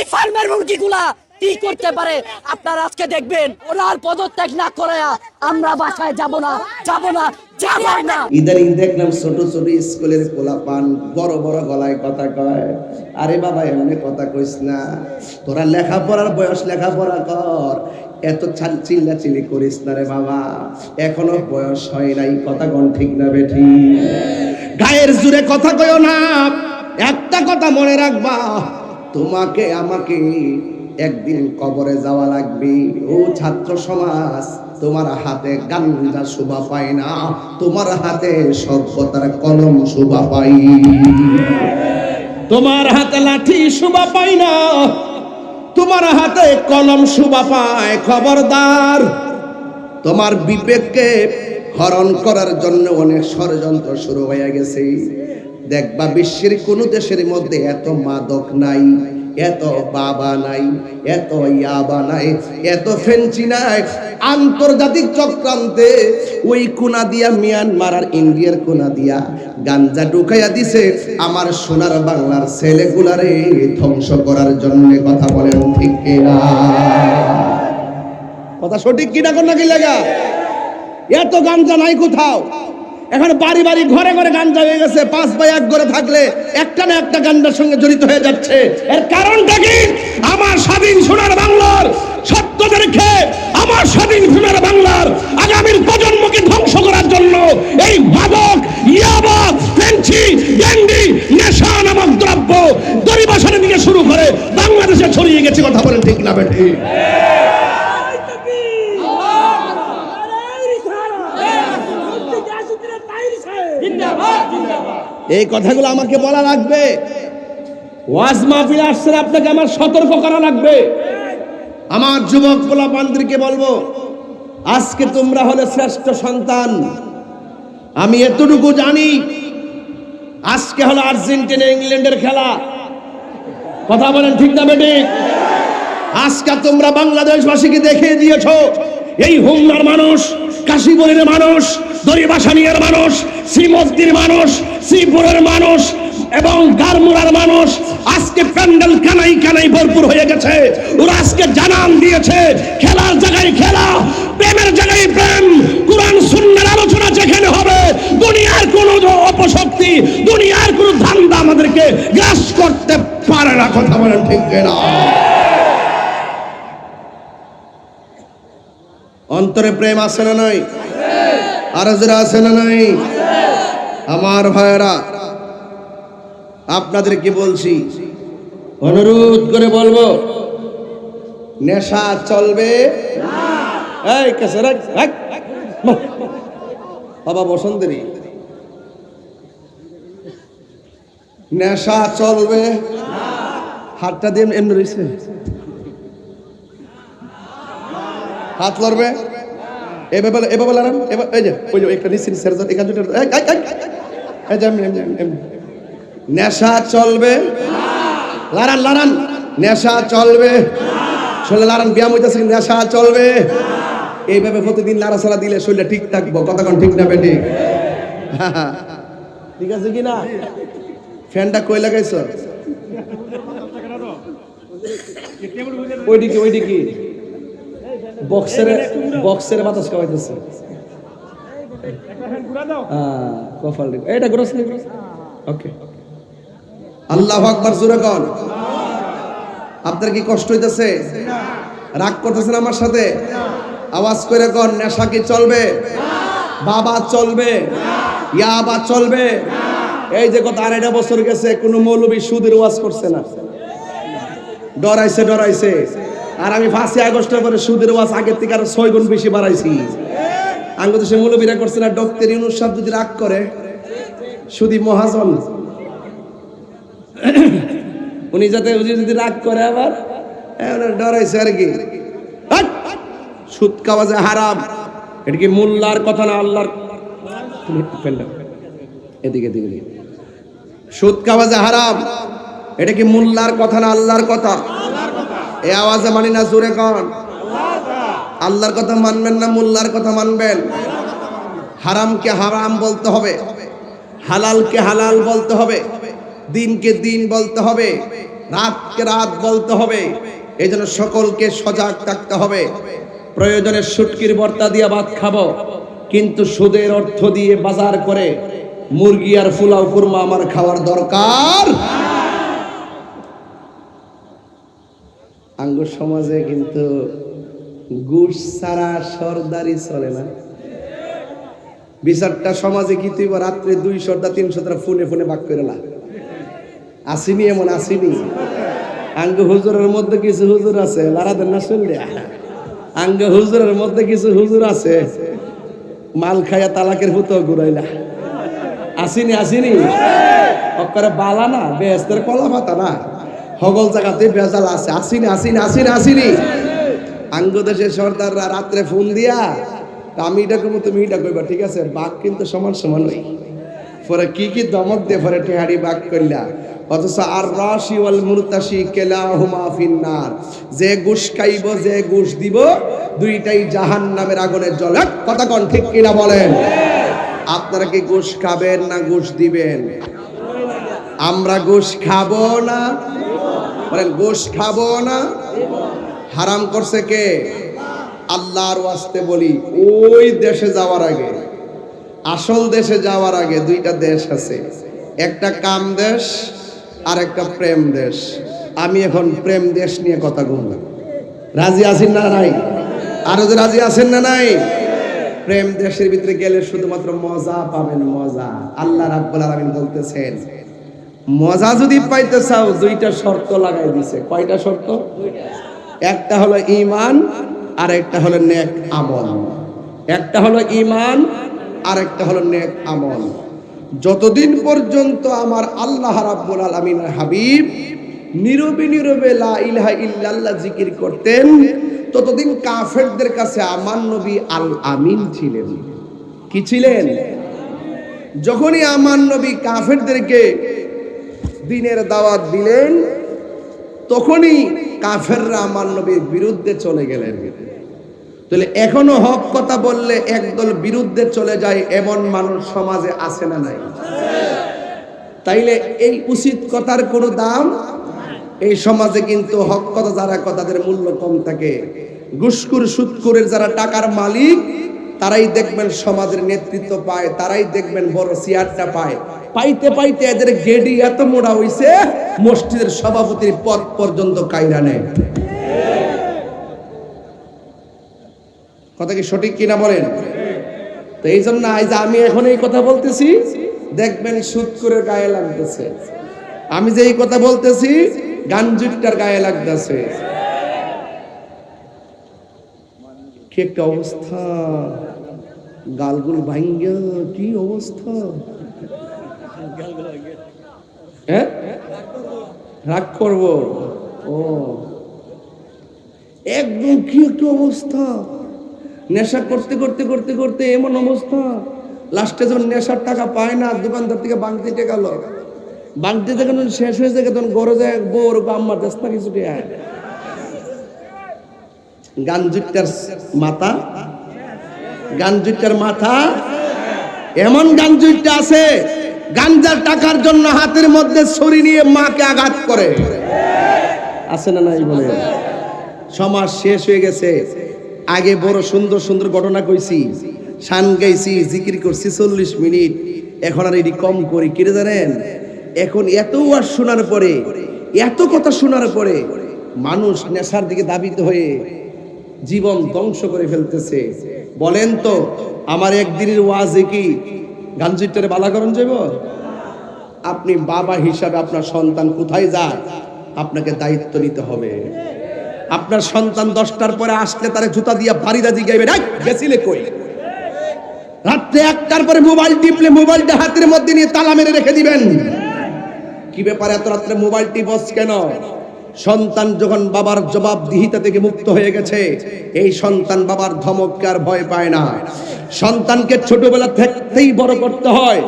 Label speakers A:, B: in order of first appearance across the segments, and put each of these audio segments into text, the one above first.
A: এই ফার্মের মুরগিগুলা কি করতে পারে আপনারা আজকে দেখবেন। ওনার পদত্যাগ না করে আমরা বাসায় যাব না, যাব না, যাব না।
B: ইদানিং দেখলাম ছোট ছোট স্কুলের পোলাপান বড় বড় গলায় কথা কয়। আরে বাবা এমনি কথা কইস না, তোরা লেখাপড়ার বয়স, লেখাপড়া কর, এত চিল্লাচিল্লি করিস না রে বাবা, এখনো বয়স হয় নাই। কথা কোন ঠিক না বেঠি? গায়ের জুড়ে কথা কইও না। একটা কথা মনে রাখবা, তোমাকে আমাকে একদিন কবরে যাওয়া লাগবে। ও ছাত্র সমাজ, তোমার হাতে গাঞ্জা শোভা পায় না, তোমার হাতে সভ্যতার কলম শোভা পাই। তোমার হাতে লাঠি শোভা পায় না, তোমার হাতে কলম শোভা পায়। খবরদার, তোমার বিবেককে হরণ করার জন্য অনেক ষড়যন্ত্র শুরু হয়ে গেছে। দেখবা বিশ্বের কোন দেশের মধ্যে এত মাদক নাই, এত বাবা নাই, এত ইয়াবা নাই, এত ফেন্সি নাই। আন্তর্জাতিক চক্রান্তে ওই কোনা দিয়া মিয়ানমার আর ইন্ডিয়ার কোনা দিয়া গাঞ্জা ঢুকাইয়া দিছে আমার সোনার বাংলার ছেলেগুলারে ধ্বংস করার জন্য। কথা বলেন ঠিক কিনা? কথা সঠিক কিনা? কোন নাকি লাগা এত গাঞ্জা নাই কোথাও। এখন বাড়ি বাড়ি ঘরে ঘরে গাঞ্জা হয়ে গেছে। 5 ভাই এক ঘরে থাকলে একটা না একটা গাঞ্জার সঙ্গে জড়িত হয়ে যাচ্ছে। এর কারণটা কি? আমার স্বাধীন সোনার বাংলার সত্যদেরকে, আমার স্বাধীন সোনার বাংলার আগামীর প্রজন্মকে ধ্বংস করার জন্য এই মাদক, ইয়াবা, ফেন্সি, গ্যান্ডি, নেশা নামক দ্রব্য দরিবাসার দিকে শুরু করে বাংলাদেশে ছড়িয়ে গেছে। কথা বলেন ঠিক না বেঠি? এই কথাগুলো আমাকে বলা লাগবে। ওয়াজ মাহফিল আসছে, আপনাকে আমার সতর্ক করা লাগবে। আমার যুবক পোলাপানদেরকে বলবো, আজকে তোমরা হলে শ্রেষ্ঠ সন্তান। আমি এতটুকু জানি, আজকে হলো আর্জেন্টিনা ইংল্যান্ডের খেলা। কথা বলেন ঠিক না বেটি? আজকে তোমরা বাংলাদেশবাসীকে দেখিয়ে দিয়েছো, এই হোমনার মানুষ, কাশীপুরের মানুষ, দরিবাসানিয়ার মানুষ, শ্রীমদ্দির মানুষ, শ্রীপুরের মানুষ এবং গারমুরার মানুষ আজকে প্যান্ডেল কানাই কানাই ভরপুর হয়ে গেছে। ওরা আজকে জানান দিয়েছে, খেলার জায়গায় খেলা, প্রেমের জায়গায় প্রেম, কোরআন সুন্নাহর আলোচনা যেখানে হবে, দুনিয়ার কোনো অপশক্তি, দুনিয়ার কোনো ধান্দা আমাদেরকে গ্রাস করতে পারে না। কথা বলেন ঠিক না? অন্তরে প্রেম আছে না নাই? আর যারা আছে না নাই? আমার ভাইয়েরা, আপনাদেরকে বলছি, অনুরোধ করে বলবো, নেশা চলবে না। এই কাছে রাখ বাবা বসন্তরী, নেশা চলবে না। হাতটা দিয়ে এমনি রয়েছে, হাত লড়বে এভাবে লড়ান। এই যে ওই যে একটা নিশ্চিত সেরজন এখান দুটো নেশা চলবে না। লড়ান লড়ান, নেশা চলবে। শরীরে লড়ান, ব্যায়াম হইতেছে, নেশা চলবে না। এইভাবে প্রতিদিন নাড়াচাড়া দিলে শরীরটা ঠিক থাকবো। কতক্ষণ ঠিক না বেটি? ঠিক আছে কি না? ফ্যানটা কই লাগাইছ? ওইদিকে ওইদিকে বক্সের বাতাস খাওয়াইতেছে। কপাল এটা গ্রস নেই। ওকে, আল্লাহু আকবার। জোরে কোন? আপনার কি কষ্ট হইতেছে? রাগ করতেছেন আমার সাথে? আওয়াজ করে কোন, নেশা কি চলবে? বাবা চলবে? ইয়াবা চলবে? এই যে গত 2.5 বছর গেছে, কোন মৌলবী সুদের ওয়াজ করছে না। ডরাইছে। আর আমি 5 আগস্টের পরে সুদের ওয়াজ আগের থেকে আরো 6 গুণ বেশি বাড়াইছি। আঙ্গুদেশে মৌলবীরা করছে না। ডক্টর ইউনূস সাহেব যদি রাগ করে, সুদী মহাজন উনি যদি রাগ করে, আবার ডরাইছে আর কি। সুদ খাওয়া যে হারাম, এটা কি মোল্লার কথা না আল্লাহর? এদিকে সুদ খাওয়া যে হারাম, এটা কি মোল্লার কথা না আল্লাহর কথা? এই আওয়াজে মানি না, জোরে কোন? আল্লাহর কথা মানবেন না মোল্লার কথা মানবেন? হারামকে হারাম বলতে হবে, হালালকে হালাল বলতে হবে, দিনকে দিন বলতে হবে। রাতকে রাত বলতে হবে। এই জন্য সকলকে সজাগ থাকতে হবে। প্রয়োজনে শুটকির ভর্তা দিয়ে ভাত খাবো, কিন্তু সুদের অর্থ দিয়ে বাজার করে মুরগি আর ফুলাও কুরমা আমার খাওয়ার দরকার। আঙ্গুর সমাজে কিন্তু ঘুষ ছাড়া সরদারি চলে না। বিচারটা সমাজে কি তুই রাত্রে 200টা 300টা ফোনে ফোনে বাক করে না আসিনি, এমন আসিনি। আঙ্গ হুজুরের মধ্যে কিছু হুজুর আছে, লারাদের না শুনলে আঙ্গ হুজুরের মধ্যে কিছু হুজুর আছে মাল খাইয়া তালাকের ভূত ঘুরাইলা। আসিনি আসিনি অক্কারে বালা না বেহেস্তের কলা পাতা না, হগল জায়গাতে বেজাল আছে। আসিনি আসিনি আসিনি আসিনি। আঙ্গ দেশের সর্দাররা রাত্রে ফোন দিয়া আমি এটা করবো তুমি এটা করবা, ঠিক আছে, বাঘ কিন্তু সমান সমান হই। পরে কি কি দমক দিয়ে পরে টেহারি বাঘ করলা। অথচ আর রাশি ওয়াল মুরতাশি কেলাহুমা ফিন্নার, যে ঘুষ খাইব যে ঘুষ দিব দুইটাই জাহান্নামের আগুনের জল। কথা কোন ঠিক কিনা বলেন? আপনারা কি ঘুষ খাবেন না ঘুষ দিবেন? আমরা ঘুষ খাবো না, বলেন ঘুষ খাবো না। হারাম করছে কে? আল্লাহর ওয়াস্তে বলি, ওই দেশে যাওয়ার আগে, আসল দেশে যাওয়ার আগে দুইটা দেশ আছে, একটা কাম দেশ আর একটা প্রেম দেশ। আমি এখন প্রেম দেশ নিয়ে কথা বললাম। রাজি আছেন না নাই? আরো যে রাজি আছেন না নাই? প্রেম দেশের ভিতরে গেলে শুধুমাত্র মজা পাবেন, মজা। আল্লাহ রাব্বুল আলামিন বলতেছেন মজা যদি পাইতে চাও দুইটা শর্ত লাগাই দিছে। কয়টা শর্ত? একটা হলো ঈমান আর একটা হলো নেক আমল। একটা হলো ঈমান আর একটা হলো নেক আমল। যতদিন পর্যন্ত আমার আল্লাহ রাব্বুল আলামিনের হাবিব নীরবে নীরবে লা ইলাহা ইল্লাল্লাহ জিকির করতেন, ততদিন কাফেরদের কাছে আমার নবী আল আমিন ছিলেন। কি ছিলেন? যখনই আমার নবী কাফেরদেরকে দ্বীনের দাওয়াত দিলেন, তখনই কাফেররা আমার নবীর বিরুদ্ধে চলে গেলেন। তাহলে এখনো হক কথা বললে একদল বিরুদ্ধে চলে যায়, এমন মানুষ সমাজে আছে না নাই? তাইলে এই উচিত কথার কোনো দাম এই সমাজে কিন্তু হক কথা যারা তাদের মূল্য কম থাকে। ঘুষখোর সুদখোরের যারা টাকার মালিক তারাই দেখবেন সমাজের নেতৃত্ব পায়, তারাই দেখবেন বড় চেয়ারটা পায়। পাইতে পাইতে এদের গেডি এত মোটা হইছে মসজিদের সভাপতির পদ পর্যন্ত কায়রা নেয়। কথা কি সঠিক কিনা বলেন? তো এই জন্য আজ আমি এখন এই কথা বলতেছি, দেখবেন সুদখোরের গায়ে লাগতেছে। আমি যে এই কথা বলতেছি গাঞ্জুটার গায়ে লাগতেছে। কি একটা অবস্থা, গালগুল ভাঙ্গা কি অবস্থা। হ্যাঁ রাগ করবো? ও একদম কি একটা অবস্থা। নেশা করতে করতে করতে করতে এমন অবস্থা, লাস্টে যখন নেশার টাকা পায় না, দোকানদার থেকে বাংতি টেকাল, বাংতি থেকে শেষ হয়ে যায়, তখন গড়ে যায় বউর আম্মার দেশ না কিছু গাঞ্জুটার মাথা, গাঞ্জুটার মাথা এমন গাঞ্জুটা আছে গাঞ্জার টাকার জন্য হাতের মধ্যে ছুরি নিয়ে মাকে আঘাত করে। আছে না নাই বলে? সমাজ শেষ হয়ে গেছে। আগে বড় সুন্দর সুন্দর ঘটনা কইছি, শান গাইছি, জিকির করছি 40 মিনিট। এখন আর এটি কম করি। কিরে জানেন, এখন এত ওয়াজ শোনার পরে, এত কথা শোনার পরে মানুষ নেশার দিকে ধাবিত হয়ে জীবন ধ্বংস করে ফেলতেছে। বলেন তো আমার একদিনের ওয়াজে কি গাঞ্জুটারে বালাকরণ যাইব? আপনি বাবা হিসাবে আপনার সন্তান কোথায় যায় আপনাকে দায়িত্ব নিতে হবে। আপনার সন্তান 10টার পরে আসলে তারে জুতা দিয়া বাড়িদা জিগাইবে গেছিলে কই। রাত্রে 1টার পরে মোবাইল টিপলে মোবাইলটা হাতের মধ্যে নিয়ে তালা মেরে রেখে দিবেন। কি ব্যাপার এত রাত্রে মোবাইল টিপস কেন? সন্তান যখন বাবার জবাবদিহিতা থেকে মুক্ত হয়ে গেছে, এই সন্তান বাবার ধমককে আর ভয় পায় না। সন্তানকে ছোটবেলা থাকতেই বড় করতে হয়,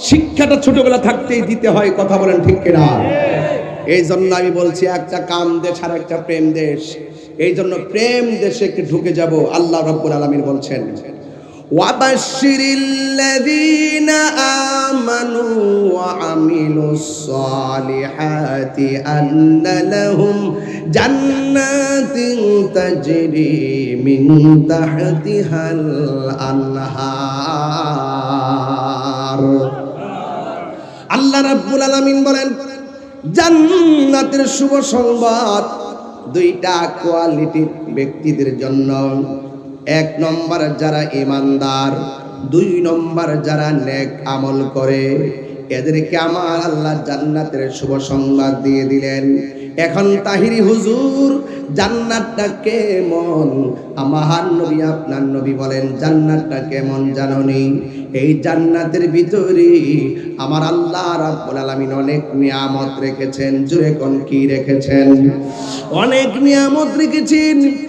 B: শিক্ষাটা ছোটবেলা থাকতেই দিতে হয়। কথা বলেন ঠিক কিনা? এই জন্য আমি বলছি একটা কাম দেশ আর একটা প্রেম দেশ। এই জন্য প্রেম দেশে ঢুকে যাব। আল্লাহ রাব্বুল আলামিন বলছেন ওয়াবাশশিরিল্লাযীনা আমানু ওয়া আমিলুস সালিহাতি আন্না লাহুম জান্নাতিন তাজরি মিন তাহতিহাল আনহার। আল্লাহ রাব্বুল আলামিন বলেন জান্নাতের শুভ সংবাদ দুইটা কোয়ালিটির ব্যক্তিদের জন্য। এক নম্বর যারা ঈমানদার, দুই নম্বর যারা নেক আমল করে, এদেরকে আমার আল্লাহ জান্নাতের শুভ সংবাদ দিয়ে দিলেন। এখন তাহিরি হুজুর জান্নাতটা কেমন? আমার নবী আপনার নবী বলেন জান্নাতটা কেমন জানোনি? এই জান্নাতের ভিতরে আমার আল্লাহ রাব্বুল আলামিন অনেক নিয়ামত রেখেছেন। জোরে কোন কি রেখেছেন? অনেক নিয়ামত রেখেছেন।